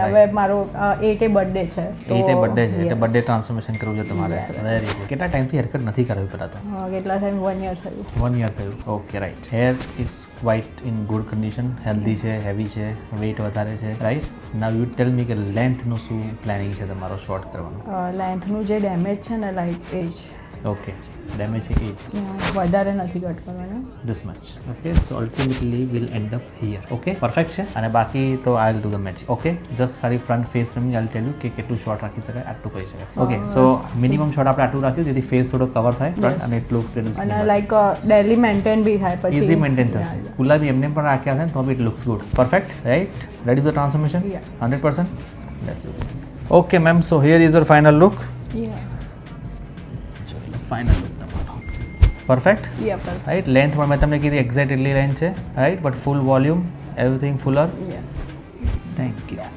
હવે મારો 8 બર્થડે છે તો 8 બર્થડે છે એટલે બર્થડે ટ્રાન્સફોર્મેશન કરવું છે તમારે. Very good. કેટલા ટાઈમથી હેરકટ નથી કરાવ્યું પહેલાં તો? કેટલા ટાઈમ 1 યર થયું. 1 યર થયું. Okay right. Hair is quite in good condition, healthy છે, હેવી છે, વેઇટ વધારે છે, રાઈટ. નાવ યુ ટેલ મી કે લેન્થનું શું પ્લાનિંગ છે તમારો શોર્ટ કરવાનું? લેન્થનું જે ડેમેજ છે ને લાઈક એજ. ઓકે, ડેમેજ છે એજ. વધારે નથી કટ કરવાનું. This much. Okay, so ultimately we'll end up here. Okay, perfect છે. અને બાકી તો I'll do the magic. Okay, just ખાલી front face framing I'll tell you કે કેટલું શોર્ટ રાખી શકાય, આટલું કરી શકાય. Okay, so minimum શોર્ટ આપણે આટલું રાખ્યું જેથી ફેસ થોડો કવર થાય front અને it looks little અને slimmer. લાઈક ડેલી મેન્ટેન બી થાય પછી Easy maintain થશે. ખુલ્લા બી એમને પણ રાખ્યા છે ને તો બી it looks good. Perfect, right? Ready for the transformation? Yeah. 100%? Let's do this. Okay, ma'am. So here is your final look. Final look તમારો પરફેક્ટ. રાઈટ. લેન્થ પણ મેં તમને કીધી એક્ઝેક્ટ એટલી લેન્થ છે, right, but full volume, everything Fuller. Thank you.